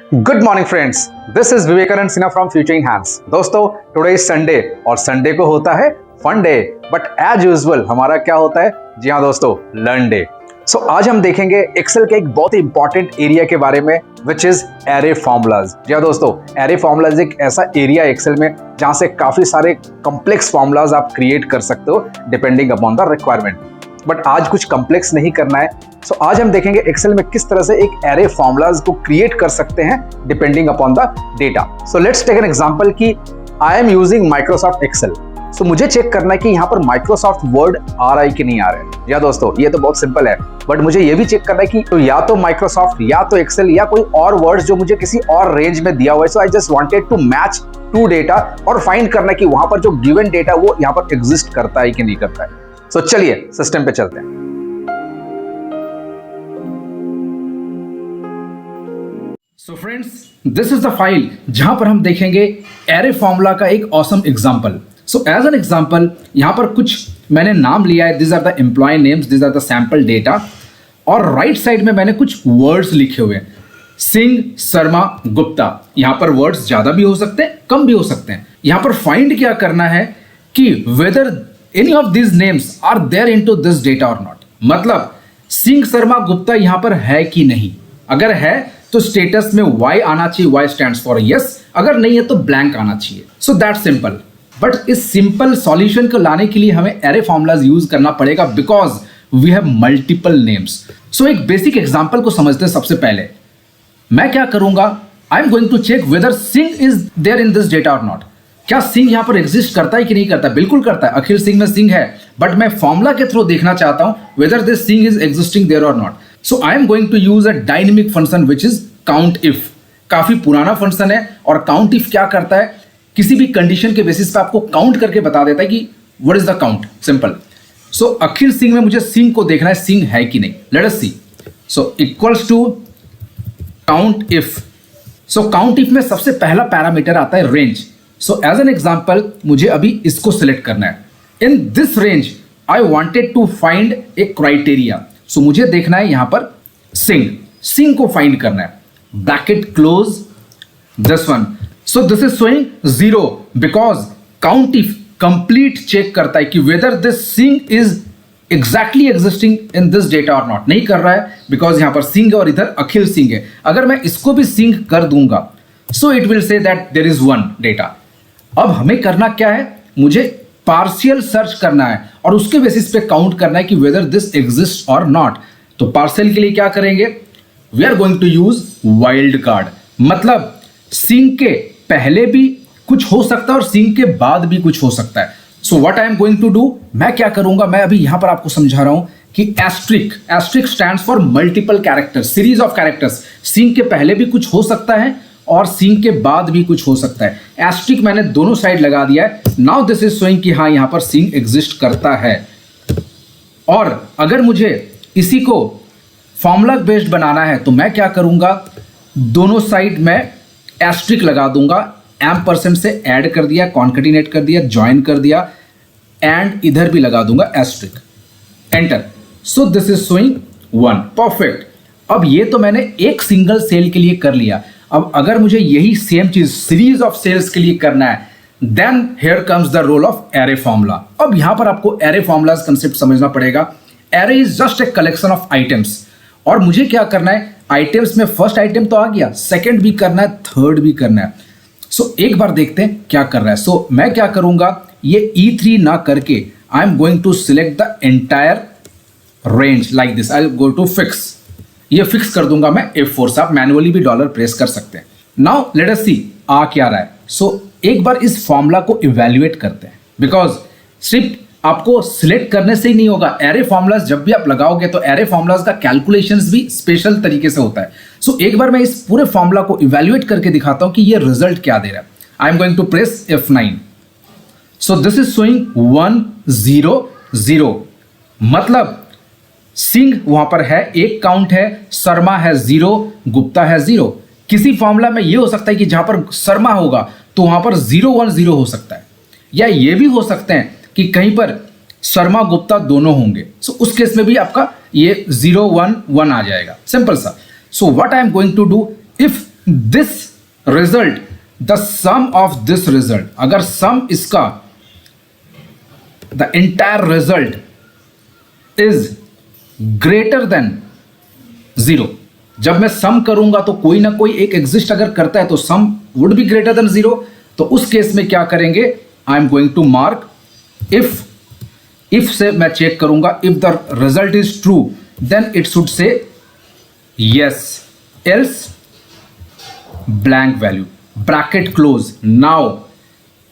Good morning friends, this is Vivekanand Sinha from Futuring Hands. दोस्तों, today is Sunday और Sunday को होता है fun day, but as usual हमारा क्या होता है? जी हाँ दोस्तों, लर्न डे। सो आज हम देखेंगे एक्सेल के एक बहुत ही इंपॉर्टेंट एरिया के बारे में, विच इज एरे फॉर्मूलाज। जी हाँ दोस्तों, एरे फॉर्मूलाज एक ऐसा एरिया एक्सेल में जहां से काफी सारे कॉम्प्लेक्स फॉर्मूलाज आप क्रिएट कर सकते हो depending upon the requirement. But आज कुछ कॉम्प्लेक्स नहीं करना है। सो आज हम देखेंगे एक्सेल में किस तरह से एक एरे फॉर्मूलाज को क्रिएट कर सकते हैं depending upon the data. So let's take an example कि I am using Microsoft Excel. So मुझे चेक करना है कि यहाँ पर माइक्रोसॉफ्ट वर्ड आ रहा है कि नहीं आ रहा है। या दोस्तों, ये तो बहुत सिंपल है, बट मुझे ये भी चेक करना है कि तो या तो माइक्रोसॉफ्ट या तो एक्सेल या कोई और वर्ड्स जो मुझे किसी और रेंज में दिया हुआ है। So I just wanted to match two data और फाइंड करना है कि वहां पर जो गिवन डेटा वो यहाँ पर एग्जिस्ट करता है कि नहीं करता है। सो चलिए सिस्टम पे चलते हैं। So friends, this is the file जहां पर हम देखेंगे एरे फॉर्मूला का एक awesome example. So as an example यहां पर कुछ मैंने नाम लिया है। This are the employ names, this are the sample data, और राइट साइड में मैंने कुछ वर्ड्स लिखे हुए हैं, सिंह, शर्मा, गुप्ता। यहां पर वर्ड्स ज्यादा भी हो सकते हैं, कम भी हो सकते हैं। यहां पर फाइंड क्या करना है कि whether any of this names are there into this data और नॉट। मतलब सिंह, शर्मा, गुप्ता यहां पर है कि नहीं। अगर है तो स्टेटस में Y आना चाहिए, Y स्टैंड्स फॉर यस। अगर नहीं है तो ब्लैंक आना चाहिए। So that simple. बट इस सिंपल सॉल्यूशन को लाने के लिए हमें एरे फॉर्मूलाज यूज करना पड़ेगा because we have multiple names. So एक बेसिक एग्जांपल को समझते हैं। सबसे पहले मैं क्या करूंगा, I am going to check whether Singh is there in this data और नॉट। क्या सिंह यहां पर एग्जिस्ट करता है कि नहीं करता? बिल्कुल करता है। अखिल सिंह में सिंह है, बट मैं फॉर्मूला के थ्रू देखना चाहता हूं whether this Singh is existing there और not. So I am going to use a dynamic function which is count if. काफी पुराना फंक्शन है और काउंट इफ क्या करता है, किसी भी कंडीशन के बेसिस पे आपको काउंट करके बता देता है कि what is the count. Simple. So Akhil Singh में मुझे सिंह को देखना है, सिंह है कि नहीं। Let us see. So equals to count if. So count if में सबसे पहला पैरामीटर आता है range. So as an example मुझे अभी इसको सिलेक्ट करना है। In this range I wanted to find a criteria. So मुझे देखना है यहां पर सिंह को फाइंड करना है। Bracket close, this one. So this is showing 0 because count if complete check करता है कि whether this Singh is exactly existing in this data और नॉट। नहीं कर रहा है बिकॉज यहां पर सिंह है और इधर अखिल सिंह है। अगर मैं इसको भी सिंह कर दूंगा so it will say that there is 1 data. अब हमें करना क्या है, मुझे पार्शियल सर्च करना है और उसके बेसिस पे काउंट करना है कि वेदर दिस एग्जिस्ट और नॉट। तो पार्शियल के लिए क्या करेंगे, we are going to use wild card. मतलब सिंह के पहले भी कुछ हो सकता है और सिंह के बाद भी कुछ हो सकता है। So what I am going to do, मैं क्या करूंगा, मैं अभी यहां पर आपको समझा रहा हूं कि asterisk stands for multiple characters, series of characters. Singh के पहले भी कुछ हो सकता है और सिंह के बाद भी कुछ हो सकता है। एस्ट्रिक मैंने दोनों साइड लगा दिया है। नाउ दिस इज शोइंग कि हाँ यहां पर सिंह एग्जिस्ट करता है। और अगर मुझे इसी को फॉर्मूला बेस्ड बनाना है तो मैं क्या करूंगा, दोनों साइड में एस्ट्रिक लगा दूंगा। %, से ऐड कर दिया, कॉन्केटिनेट कर दिया, ज्वाइन कर दिया, एंड इधर भी लगा दूंगा asterisk, enter. So this is showing 1। Perfect. अब ये तो मैंने एक सिंगल सेल के लिए कर लिया। अब अगर मुझे यही सेम चीज सीरीज ऑफ सेल्स के लिए करना है, then here comes the role of array formula. अब यहां पर आपको एरे फॉर्मूलाज कंसेप्ट समझना पड़ेगा। Array is just a collection of items और मुझे क्या करना है, आइटम्स में फर्स्ट आइटम तो आ गया, सेकंड भी करना है, थर्ड भी करना है। सो एक बार देखते हैं क्या कर रहा है। सो मैं क्या करूंगा, ये E3 ना करके I am going to select the entire range like this. I will go to fix. ये फिक्स कर दूंगा मैं F4 से। आप मैनुअली भी डॉलर प्रेस कर सकते हैं। नाउ लेट अस सी आ क्या रहा है। सो एक बार इस फॉर्मूला को इवैल्यूएट करते हैं बिकॉज सिर्फ आपको सिलेक्ट करने से ही नहीं होगा। एरे फॉर्मूलाज जब भी आप लगाओगे तो एरे फॉर्मूलाज का कैलकुलेशंस भी स्पेशल तरीके से होता है। सो एक बार मैं इस पूरे फॉर्मूला को इवैल्यूएट करके दिखाता हूं कि ये रिजल्ट क्या दे रहा है। I am going to press F9। So this is showing 1 0 0। मतलब सिंह वहां पर है, एक काउंट है, शर्मा है 0, गुप्ता है 0। किसी फॉर्मूला में यह हो सकता है कि जहां पर शर्मा होगा तो वहां पर 0 1 0 हो सकता है, या ये भी हो सकते हैं कि कहीं पर शर्मा गुप्ता दोनों होंगे। सो उस केस में भी आपका ये 0 1 1 आ जाएगा। सिंपल सा। So what I am going to do, if this result, the sum of this result, अगर सम इसका the entire result is greater than 0, जब मैं सम करूंगा तो कोई ना कोई एक एग्जिस्ट अगर करता है तो sum would be greater than 0, तो उस केस में क्या करेंगे, I am going to mark if से मैं चेक करूंगा, if the result is true then it should say yes, else blank value, bracket close. Now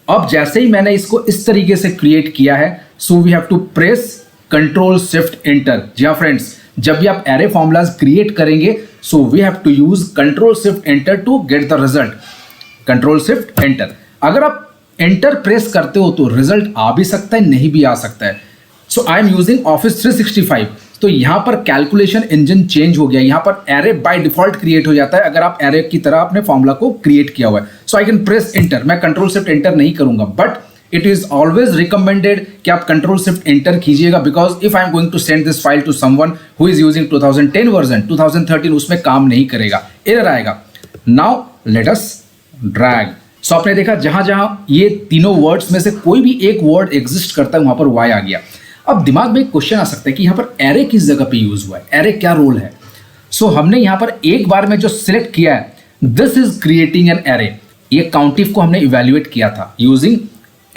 अब जैसे ही मैंने इसको इस तरीके से क्रिएट किया है, so we have to press control shift enter. जी हाँ फ्रेंड्स, जब भी आप एरे फॉर्मूलाज क्रिएट करेंगे, so we have to use control shift enter to get the result. Control shift enter, अगर आप एंटर प्रेस करते हो तो रिजल्ट आ भी सकता है, नहीं भी आ सकता है। So I am using office 365, तो यहां पर कैलकुलेशन इंजन चेंज हो गया, यहां पर एरे बाय डिफॉल्ट क्रिएट हो जाता है अगर आप एरे की तरह अपने फॉर्मूला को क्रिएट किया हुआ है। So I can press enter, मैं कंट्रोल शिफ्ट एंटर नहीं करूंगा, but it is always recommended कि आप कंट्रोल शिफ्ट एंटर कीजिएगा, because if I am going to send this file to someone who is using 2010 version, 2013 उसमें काम नहीं करेगा, एरर आएगा। Now let us drag. So आपने देखा जहां जहां ये तीनों वर्ड्स में से कोई भी एक वर्ड एग्जिस्ट करता है वहां पर वाई आ गया। अब दिमाग में एक क्वेश्चन आ सकता है कि यहां पर एरे किस जगह पे यूज हुआ है, एरे क्या रोल है। सो हमने यहां पर एक बार में जो सिलेक्ट किया है, this is creating an array, ये काउंटिफ को हमने इवेल्युएट किया था यूजिंग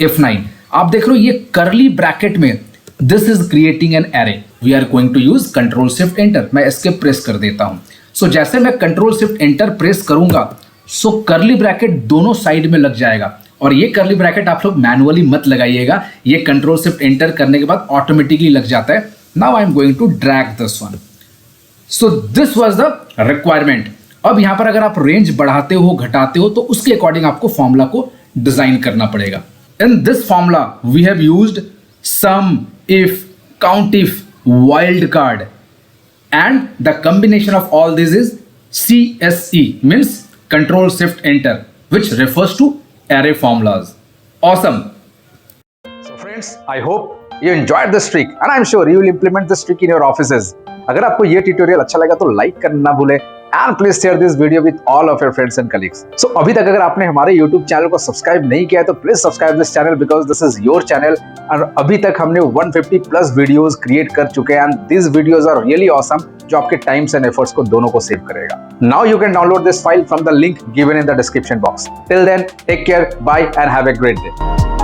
F9। आप देख रहे हो ये करली ब्रैकेट में this is creating an array, we are going to use control shift enter. मैं एस्केप प्रेस कर देता हूं। सो जैसे मैं कंट्रोल शिफ्ट एंटर प्रेस करूंगा, सो करली ब्रैकेट दोनों साइड में लग जाएगा, और ये करली ब्रैकेट आप लोग मैनुअली मत लगाइएगा, ये कंट्रोल शिफ्ट एंटर करने के बाद ऑटोमेटिकली लग जाता है। Now I am going to drag this one. So this was the requirement. अब यहां पर अगर आप रेंज बढ़ाते हो घटाते हो तो उसके अकॉर्डिंग आपको फॉर्मूला को डिजाइन करना पड़ेगा। In this formula, we have used sum, if, countif, wildcard, and the combination of all these is CSE, means Control Shift Enter, which refers to array formulas. Awesome. So friends, I hope you enjoyed this trick and I'm sure you will implement this trick in your offices. अगर आपको ये tutorial अच्छा लगा तो like करना ना भूले and please share this video with all of your friends and colleagues. So अभी तक अगर आपने हमारे YouTube चैनल को सब्सक्राइब नहीं किया है तो please subscribe this channel because this is your channel. और अभी तक हमने 150 प्लस वीडियोस क्रिएट कर चुके हैं and this videos are really awesome, जो आपके टाइम्स एंड एफर्ट्स को दोनों को सेव करेगा। Now you can download this file from the link given in the description box. Till then take care, bye and have a great day.